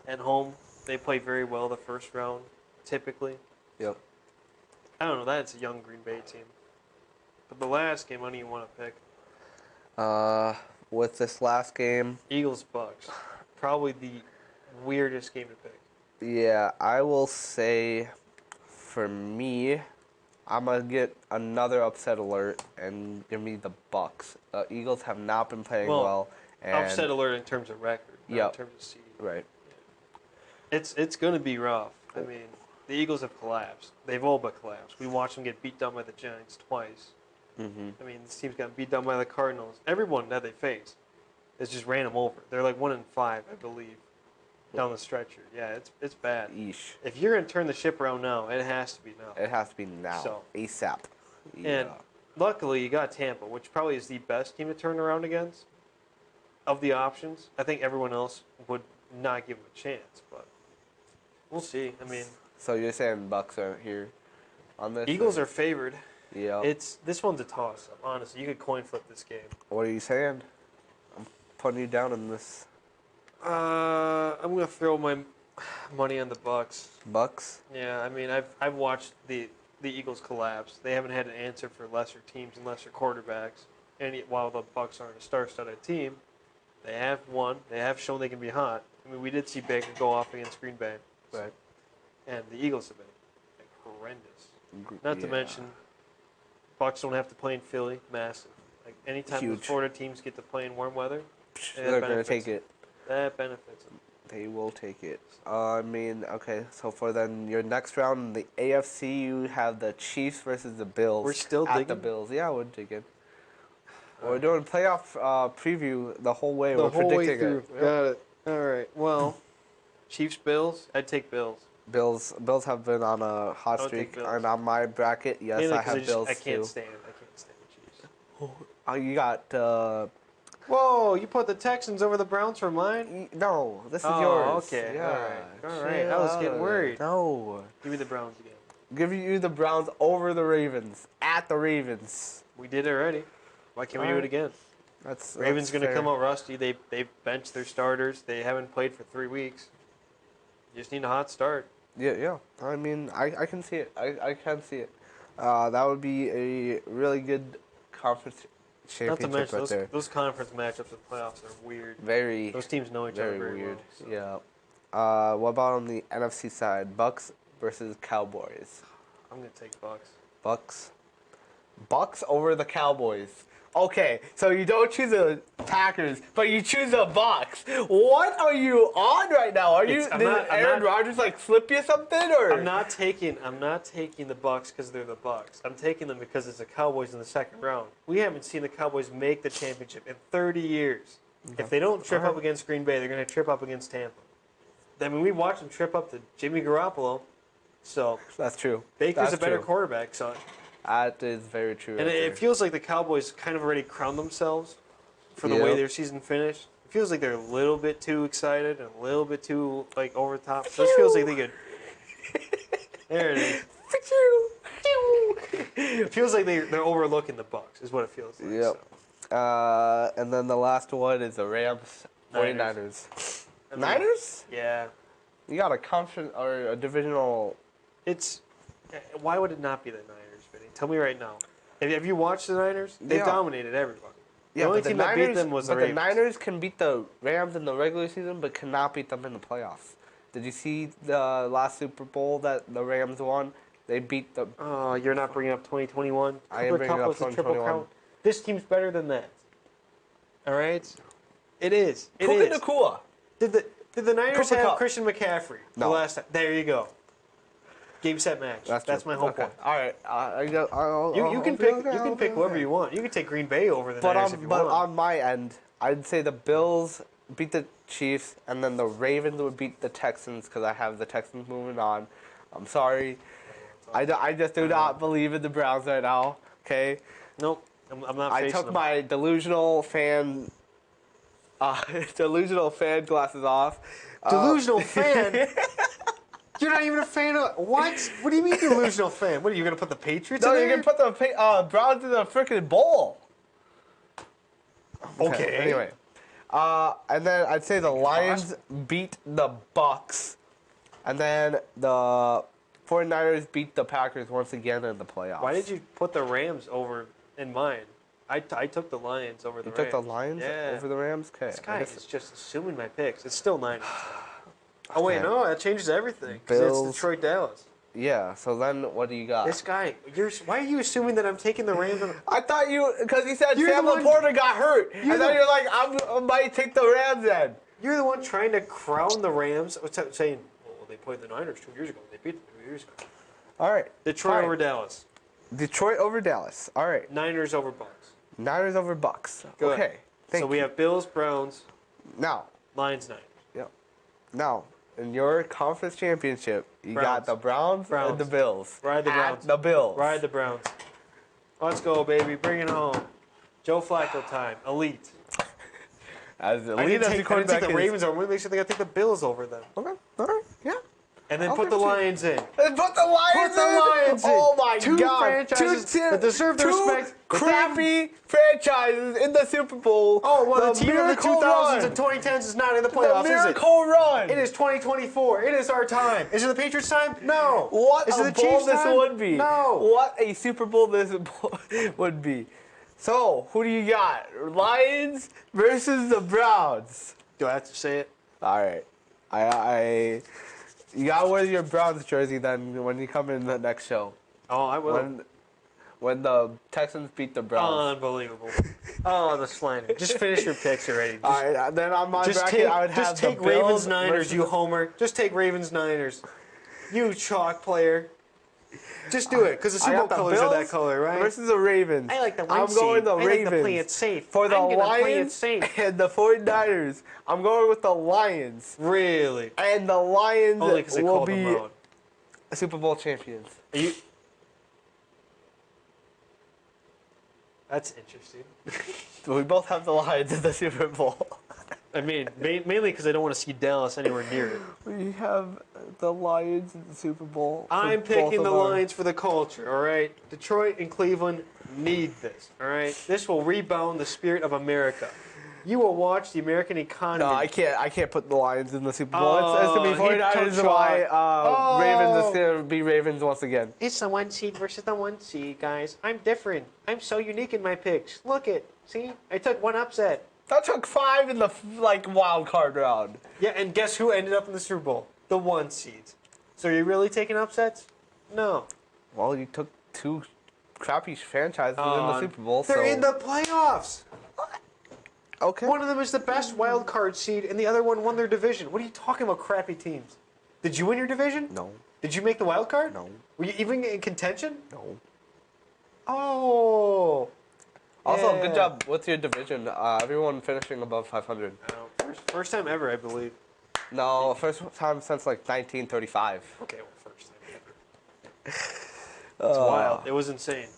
at home they play very well the first round, typically. Yep. I don't know. That's a young Green Bay team. But the last game, what do you want to pick? With this last game, Eagles Bucks, probably the weirdest game to pick. yeah, I will say, for me, I'm gonna get another upset alert and give me the Bucks. The Eagles have not been playing well. And Upset alert in terms of record, not Yep. in terms of seed. Right. It's going to be rough. I mean, the Eagles have collapsed. They've all but collapsed. We watched them get beat down by the Giants twice. Mm-hmm. I mean, this team's got beat down by the Cardinals. Everyone that they face has just ran them over. They're like 1-5, I believe, down the stretcher. Yeah, it's bad. Yeesh. If you're going to turn the ship around now, it has to be now. It has to be now. So- ASAP. And luckily, you got Tampa, which probably is the best team to turn around against. Of the options, I think everyone else would not give them a chance, but we'll see. I mean, So you're saying Bucks are here on this? Eagles are favored. Yeah. This one's a toss-up, honestly. You could coin flip this game. What are you saying? I'm putting you down in this. I'm gonna throw my money on the Bucks. Bucks? Yeah, I mean, I've watched the Eagles collapse. They haven't had an answer for lesser teams and lesser quarterbacks. And while the Bucks aren't a star-studded team, they have won. They have shown they can be hot. I mean, we did see Baker go off against Green Bay. Right. And the Eagles have been like, horrendous. Not to Yeah. mention, Bucks don't have to play in Philly. Massive. Like anytime the Huge. Florida teams get to play in warm weather, They're going to take it. that benefits them. They will take it. I mean, okay, so for then your next round in the AFC, you have the Chiefs versus the Bills. We're still at the digging? Bills. Yeah, we're digging. We're doing playoff preview the whole way. The we're whole way predicting through. it. Yep. Got it. All right. Well, Chiefs, Bills. I'd take Bills. Bills have been on a hot I would take streak, Bills. and on my bracket, yes, Mainly I 'cause have Bills I can't too. stand the Chiefs. Oh, you got Whoa! You put the Texans over the Browns for mine? no. This is Oh, yours. okay. Yeah. All right. Chill I was out getting of it. worried. No. Give me the Browns again. Give you the Browns over the Ravens at the Ravens. We did it already. Why can't we do it Alright. again? That's Ravens going to fair. come out rusty. They benched their starters. They haven't played for 3 weeks. You just need a hot start. Yeah. I mean, I can see it. I can see it. That would be a really good conference Not to championship mention, right there. those conference matchups with playoffs are weird. Very, Those teams know each other very very weird. well. So Yeah. What about on the NFC side? Bucks versus Cowboys. I'm going to take Bucks. Bucks over the Cowboys. Okay, so you don't choose the Packers, but you choose the Bucks. What are you on right now? Are you? It's- I'm Did not- I'm Aaron not- Rodgers like slip you something, or? I'm not taking the Bucks because they're the Bucks. I'm taking them because it's the Cowboys in the second round. We haven't seen the Cowboys make the championship in 30 years. If they don't trip Alright. up against Green Bay, they're going to trip up against Tampa. I mean, we watched them trip up to Jimmy Garoppolo. So That's true. Baker's That's a better true. quarterback. So, That is very true. and it feels like the Cowboys kind of already crowned themselves for the way Yep. their season finished. It feels like they're a little bit too excited and a little bit too like over the top. So it feels like they could. There it is. It feels like they're overlooking the Bucks. Is what it feels like. Yep. So. And then the last one is the Rams 49ers. I mean, Niners? Yeah. You got a conference or a divisional. It's why would it not be the Niners, Vinny? Tell me right now. Have you watched the Niners? They've Yeah. dominated everybody. Yeah, the only but team the that Niners, beat them was the but the Ravens. Niners can beat the Rams in the regular season, but cannot beat them in the playoffs. Did you see the last Super Bowl that the Rams won? They beat the. Oh, you're not bringing up 2021. I am Cooper bringing Kupp up was the triple 2021. count. This team's better than that. All right, it is. It Puka is. Nacua. Did the Niners Cooper have Kupp. Christian McCaffrey the No. last time? There you go. Game set match. That's true. my whole Okay. point. All right. You can pick whoever you want. You can take Green Bay over the Niners if you want. on my end, I'd say the Bills beat the Chiefs, and then the Ravens would beat the Texans because I have the Texans moving on. I'm sorry. I just do not believe in the Browns right now. Okay. Nope, I'm not. I facing took them. my delusional fan glasses off. Delusional fan. You're not even a fan of what? What do you mean delusional fan? What are you gonna put the Patriots No, in you there? can put the Browns in the freaking bowl. Okay. Anyway, and then I'd say the Lions beat the Bucks, and then the 49ers beat the Packers once again in the playoffs. Why did you put the Rams over in mine? I took the Lions over the You Rams. took the Lions Yeah. over the Rams? Okay. This guy is just assuming my picks. It's still 9. Oh wait, Okay. no, that changes everything. 'Cause it's Bills. Detroit, Dallas. Yeah, so then what do you got? This guy, why are you assuming that I'm taking the Rams? I thought because you said You're Sam the one- Laporta got hurt. You're And then the- you're like, I might take the Rams then. You're the one trying to crown the Rams. What's that saying? Well, they played the Niners 2 years ago. They beat them 2 years ago. All right. Detroit Fine. over Dallas. Detroit over Dallas. All right. Niners over Bucks. Niners over Bucks. Good. Okay. Thank So we you. have Bills, Browns, Now, Lions, Niners. now, in your conference championship, you Browns. got the Browns, Browns. and the Bills. Ride the At Browns. the Bills. Ride the Browns. Let's go, baby. Bring it home. Joe Flacco time. Elite. As the I lead didn't as take, the I didn't take quarterback the is. Ravens over. Make sure they got to take the Bills over them. Okay. All right. Yeah. And then I'll put the give it to you. Lions in. And put the Lions Put the in. Lions in. Oh my Two God. franchises that deserve the two respect. crappy franchises in the Super Bowl. Oh, well, the team of the miracle 2000s run. and 2010s is not in the The playoffs, is it? miracle run. It is 2024. It is our time. Is it the Patriots' time? No. What is a it the bowl Chiefs' this time? would be. No. What a Super Bowl this would be. So, who do you got? Lions versus the Browns. Do I have to say it? All right. You gotta wear your Browns jersey then when you come in the next show. Oh, I will. When the Texans beat the Browns. Unbelievable. Oh, the slander. Just finish your picks already. Just, All right. Then on my just bracket, take, I would have just the take Bills Ravens Niners, versus you homer. Just take Ravens Niners. You chalk player. Just do it, because the I Super Bowl got the colors are that Bills color, right? versus the Ravens. I like the one I'm seed. going the I like Ravens. to play it safe. For the I'm gonna play it Lions safe. and the 49ers, I'm going with the Lions. Really? And the Lions Only because they will called them be out. Super Bowl champions. Are you... That's interesting. We both have the Lions in the Super Bowl. I mean, mainly because I don't want to see Dallas anywhere near it. We have the Lions in the Super Bowl. for I'm both picking of the our- Lions for the culture, all right? Detroit and Cleveland need this, all right? This will rebound the spirit of America. You will watch the American economy. No, I can't put the Lions in the Super Bowl. It's Oh, going to be he 49ers took and why shot. Ravens is Oh. going to be Ravens once again. It's the 1 seed versus the 1 seed, guys. I'm different. I'm so unique in my picks. Look it. See? I took one upset. That took 5 in the wild card round. Yeah, and guess who ended up in the Super Bowl? The 1 seeds. So are you really taking upsets? No. Well, you took 2 crappy franchises in the Super Bowl. They're so. in the playoffs. Okay. One of them is the best wild card seed, and the other one won their division. What are you talking about, crappy teams? Did you win your division? No. Did you make the wild card? No. Were you even in contention? No. Oh. Also, Yeah. good job with your division. Everyone finishing above 500. First time ever, I believe. No, first time since like 1935. Okay, well, first time ever. It's wild. It was insane.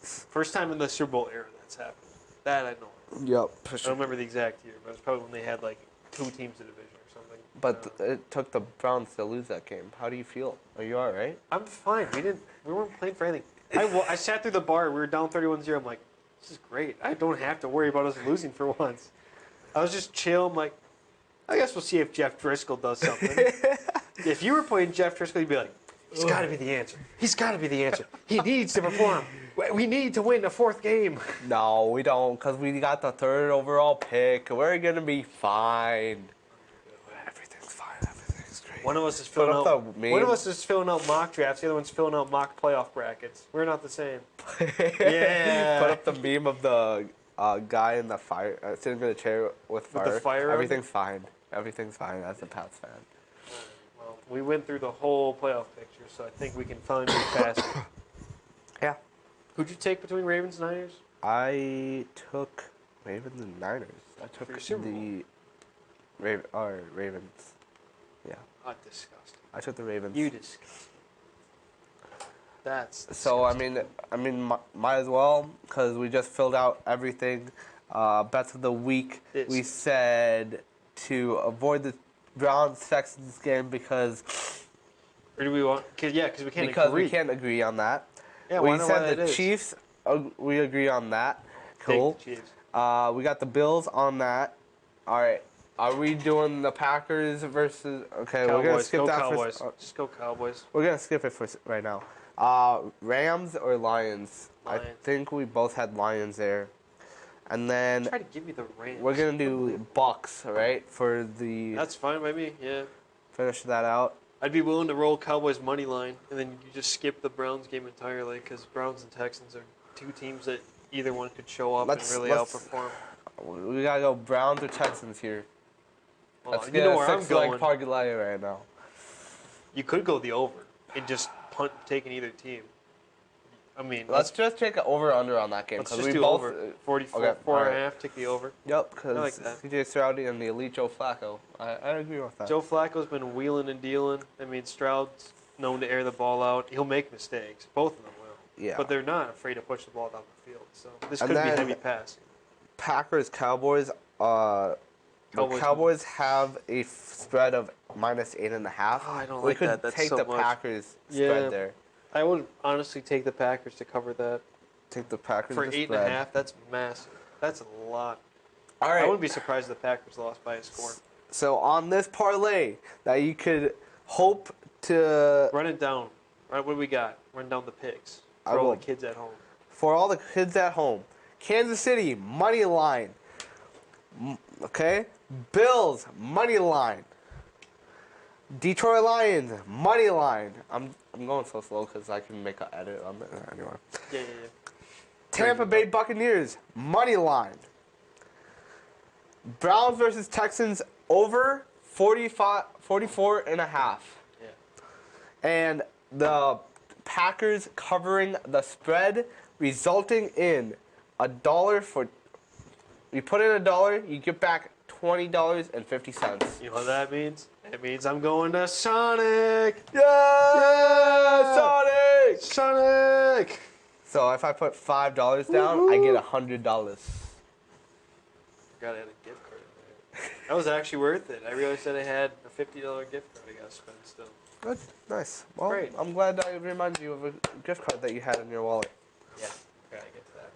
First time in the Super Bowl era that's happened. That I know. Yep, for I sure. don't remember the exact year, but it was probably when they had like 2 teams in division or something. But it took the Browns to lose that game. How do you feel? Are you all right? I'm fine. We weren't playing for anything. I sat through the bar. We were down 31-0. I'm like, this is great. I don't have to worry about us losing for once. I was just chill. I'm like, I guess we'll see if Jeff Driscoll does something. If you were playing Jeff Driscoll, you'd be like, he's got to be the answer. He's got to be the answer. He needs to perform. We need to win the 4th game. No, we don't, because we got the 3rd overall pick. We're going to be fine. Everything's fine. Everything's great. One of us is Put filling up out. the meme. One of us is filling out mock drafts. The other one's filling out mock playoff brackets. We're not the same. Yeah. Put up the meme of the guy in the fire, sitting in a chair with fire. the fire on Everything's fine. Everything's fine as a Pats fan. Well, we went through the whole playoff picture, so I think we can finally move past it. Yeah. Who'd you take between Ravens and Niners? I took Ravens and Niners. I took For your Super the Ravens. Yeah. Oh, disgusting. I took the Ravens. You disgusting. That's disgusting. So I mean, might as well, because we just filled out everything. Bets of the week. We said to avoid the Browns Texans game because Or do we want? Because we can't agree. we can't agree on that. Yeah, we why know why said that the is? Chiefs. We agree on that. Cool. Take the Chiefs. We got the Bills on that. All right. Are we doing the Packers versus? Okay, Cowboys. we're gonna skip Go that Cowboys. for. Just go Cowboys. We're gonna skip it for right now. Rams or Lions? Lions. I think we both had Lions there, and then Try to give me the Rams. we're gonna do Bucks, right? For the That's fine by me. Yeah. finish that out. I'd be willing to roll Cowboys money line, and then you just skip the Browns game entirely because Browns and Texans are 2 teams that either one could show up and really outperform. We gotta go Browns or Texans here. Well, Let's you get know a where I'm 6-leg going. parlay right now. You could go the over and just punt taking either team. I mean, Let's just take an over/under on that game let's because just we do both. over. 44, okay, 4 and a alright. half, take the over. Yep, because I like that. CJ Stroud and the elite Joe Flacco. I agree with that. Joe Flacco's been wheeling and dealing. I mean, Stroud's known to air the ball out. He'll make mistakes. Both of them will. Yeah. But they're not afraid to push the ball down the field. So this And could be then- heavy pass. Packers Cowboys. The Cowboys have a spread of -8.5. Oh, I don't we like could that. That's take so the much. Packers Yeah. spread there. I would honestly take the Packers to cover that. Take the Packers For the 8.5, spread. that's massive. That's a lot. All I right. wouldn't be surprised if the Packers lost by a score. So on this parlay that you could hope to Run it down. Right, what do we got? Run down the picks I for all will. the kids at home. for all the kids at home. Kansas City money line. Okay. Bills money line. Detroit Lions money line. I'm going so slow because I can make an edit on it anyway. Yeah. Tampa Bay Buccaneers money line. Browns versus Texans over 44.5. Yeah. And the Packers covering the spread, resulting in $1 for. You put in $1, you get back $20.50. You know what that means? It means I'm going to Sonic. Yeah, Sonic. Sonic. So if I put $5 down, I get $100. Forgot I had a gift card in there. That was actually worth it. I realized that I had a $50 gift card I got to spend still. Good, nice. Well, Great. I'm glad I reminded you of a gift card that you had in your wallet. Yeah, gotta get to that.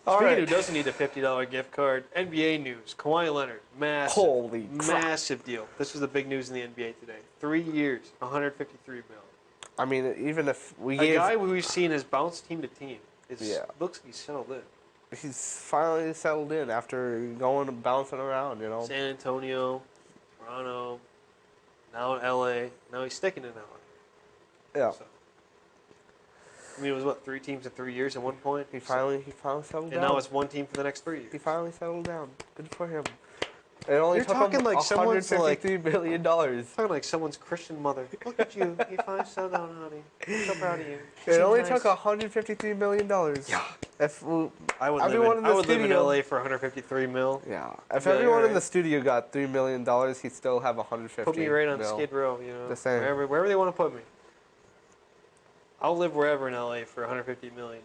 All Speaking right. who doesn't need a $50 gift card, NBA news. Kawhi Leonard, massive. Holy crap. Massive deal. This was the big news in the NBA today. 3 years, $153 million. I mean, even if we A gave, guy who we've seen has bounced team to team. Yeah. Looks like he's settled in. he's finally settled in after going and bouncing around, you know. San Antonio, Toronto, now LA. Now he's sticking in LA. Yeah. So. I mean, it was what, 3 teams in 3 years at one point? He finally settled And down. now it's 1 team for the next 3 years. He finally settled down. Good for him. It only You're took talking him like someone's like $153 million. It talking like someone's Christian mother. Look at you. You finally settled down, honey. I'm so proud of you. only Seems took nice. $153 million. Yeah. If I would everyone in the live in studio, LA for 153 mil. yeah, if Be like, everyone in alright. the studio got $3 million, he'd still have 150. Put me right on mil. Skid Row, you know. The same. Wherever they want to put me. I'll live wherever in LA for $150 million.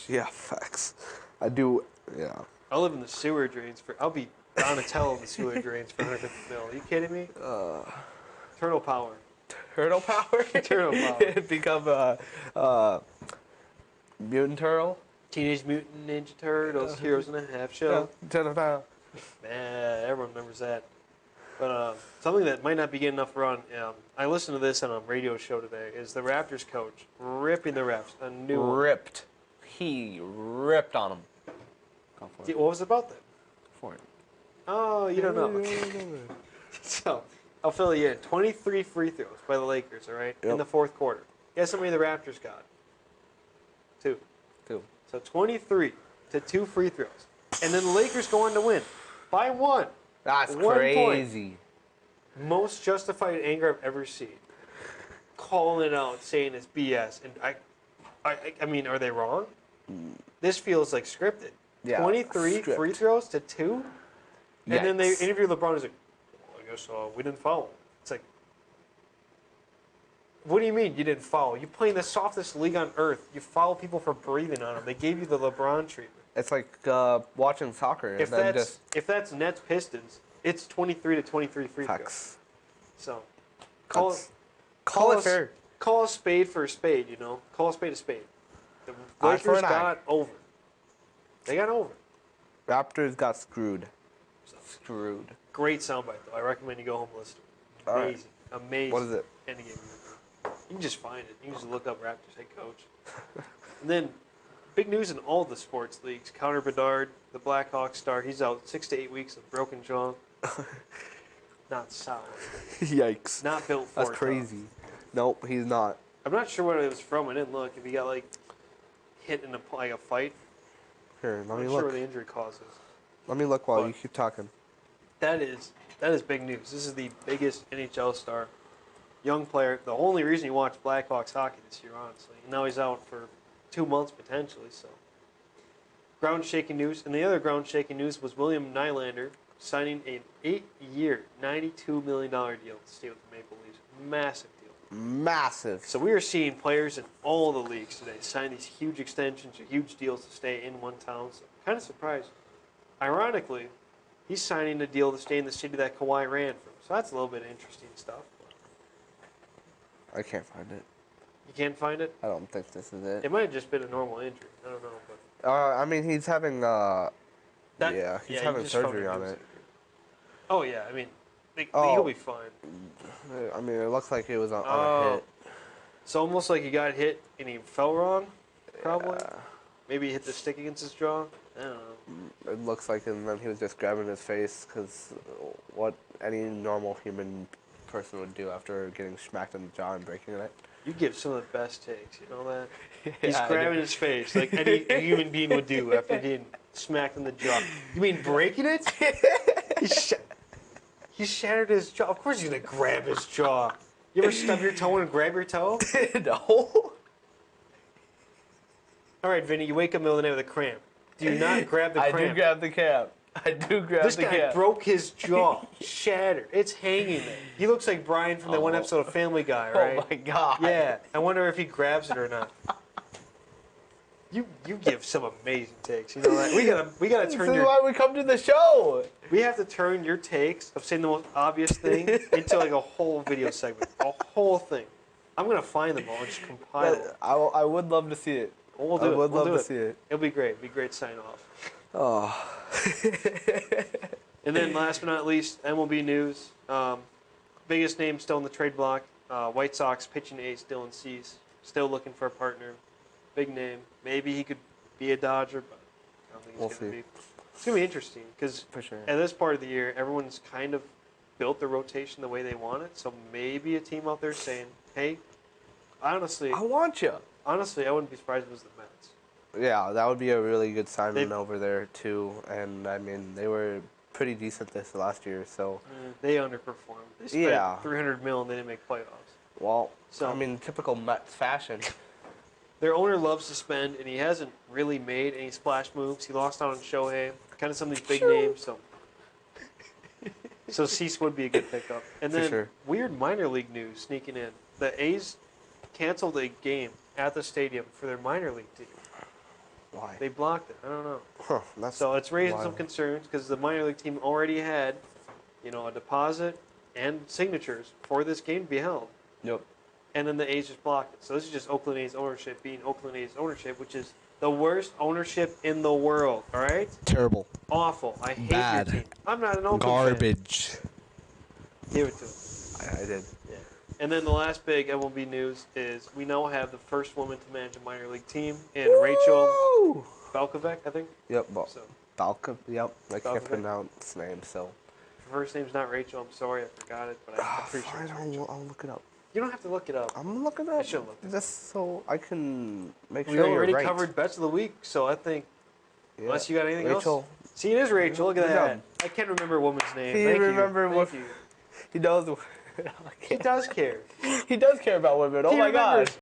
Yeah, facts. I do. Yeah. I'll live in the sewer drains I'll be Donatello in the sewer drains for 150 mil. Are you kidding me? Turtle power. Turtle power. Turtle power. Become a mutant turtle. Teenage Mutant Ninja Turtles, Heroes in a Half Show. Turtle power. Man, everyone remembers that. But something that might not be getting enough run, I listened to this on a radio show today, is the Raptors coach ripping the refs. A new one. Ripped. He ripped on him. Go for it. What was it about that? For it. Oh, you don't know. So, I'll fill you in. 23 free throws by the Lakers, all right, in Yep. the fourth quarter. Guess how many the Raptors got? 2. 2. So 23 to 2 free throws. And then the Lakers go on to win by 1. That's 1 point. crazy. Most justified anger I've ever seen. Calling it out, saying it's BS. And I mean, are they wrong? This feels like scripted. Yeah, 23 script. free throws to 2? And then they Yikes. interview LeBron. He's like, well, I guess we didn't foul. It's like, what do you mean you didn't foul? You play in the softest league on earth. You foul people for breathing on them. They gave you the LeBron treatment. It's like watching soccer. If and then that's Nets Pistons, it's 23 to 23 free throws. facts. So Call call it us- fair. Call a spade for a spade, you know. Call a spade a spade. The Eye for Lakers an eye. got over. They got over. Raptors got screwed. Screwed. Great soundbite though. I recommend you go home and listen to it. All right. Amazing. Amazing. What is it? Endgame movie. You can just find it. You can just look up Raptors head coach. And then big news in all the sports leagues. Connor Bedard, the Blackhawks star, he's out 6 to 8 weeks with broken jaw. Not solid. Yikes. Not built for That's it, crazy. Nope, he's not. I'm not sure what it was from. I didn't look. If he got like hit in a fight, Here, let I'm me not sure look. what the injury causes. Let me look while But- you keep talking. That is big news. This is the biggest NHL star, young player. The only reason you watch Blackhawks hockey this year, honestly. And now he's out for 2 months potentially. So, ground-shaking news. And the other ground-shaking news was William Nylander signing an 8-year, $92 million deal to stay with the Maple Leafs. Massive deal. Massive. So we are seeing players in all the leagues today sign these huge extensions or huge deals to stay in one town. So kind of surprised. Ironically, he's signing a deal to stay in the city that Kawhi ran from. So that's a little bit of interesting stuff. I can't find it. You can't find it? I don't think this is it. It might have just been a normal injury. I don't know. But I mean, he's having that, he's you having just found surgery a on news it. injury. Oh, yeah. I mean, Oh. he'll be fine. I mean, it looks like it was on a Oh. hit. It's almost like he got hit and he fell wrong, probably. Yeah. Maybe he hit the stick against his jaw. I don't know. It looks like, and then he was just grabbing his face because what any normal human person would do after getting smacked in the jaw and breaking it. You give some of the best takes, you know that? He's Yeah, I grabbing do. his face like any human being would do after getting smacked in the jaw. You mean breaking it? He shattered his jaw. Of course he's going to grab his jaw. You ever stub your toe and grab your toe? No. All right, Vinny, you wake up in the middle of the night with a cramp. Do not grab the I cramp. do grab the cap. I do grab This the guy cap. broke his jaw. Shattered. It's hanging there. He looks like Brian from that one episode of Family Guy, right? Oh my god. Yeah, I wonder if he grabs it or not. You give some amazing takes. You know that we gotta This turn is your why we come to the show. we have to turn your takes of saying the most obvious thing into like a whole video segment, a whole thing. I'm gonna find them all and just compile them. I would love to see it. We'll do I it. would We'll love do to it. see it. It'll be great. It'll be a great sign off. Oh. And then last but not least, MLB news. Biggest name still in the trade block. White Sox pitching ace Dylan Cease. Still looking for a partner. Big name. Maybe he could be a Dodger, but I don't think he's We'll going to see. be. It's going to be interesting because For sure. at this part of the year, everyone's kind of built the rotation the way they want it. So maybe a team out there saying, hey, honestly, I want you. I wouldn't be surprised if it was the Mets. Yeah, that would be a really good signing They've- over there too. And I mean, they were pretty decent this last year. So, They underperformed. They spent Yeah. $300 million. They didn't make playoffs. well, So- I mean, typical Mets fashion. Their owner loves to spend, and he hasn't really made any splash moves. He lost out on Shohei, kind of some of these big names. So Cease would be a good pickup. And For then sure. weird minor league news sneaking in. The A's canceled a game at the stadium for their minor league team. Why? They blocked it. I don't know. Huh, that's So it's raising some wild. concerns because the minor league team already had, a deposit and signatures for this game to be held. Yep. And then the A's just blocked it. So this is just Oakland A's ownership being Oakland A's ownership, which is the worst ownership in the world. All right, Terrible. awful. I hate Bad. your team. I'm not an Oakland Garbage. fan. Give it to him. I did. Yeah. And then the last big MLB news is we now have the first woman to manage a minor league team in Rachel Woo! Balkovec, I think. Yep. Well, So Balka. Yep. I can't Balkovec. pronounce the name, so. her first name's not Rachel. I'm sorry, I forgot it, but I'm pretty sure it's Fine, Rachel. I'll look it up. You don't have to look it up. I'm looking I up. should look it up. Just so I can make We sure you're already right. covered bets of the week, so I think Yeah. unless you got anything Rachel. else. See, it is Rachel. Look at Good that. job. I can't remember a woman's name. He Thank remember you. what- Thank you. He knows. He does care. He does care about women. Oh He my remembers. gosh.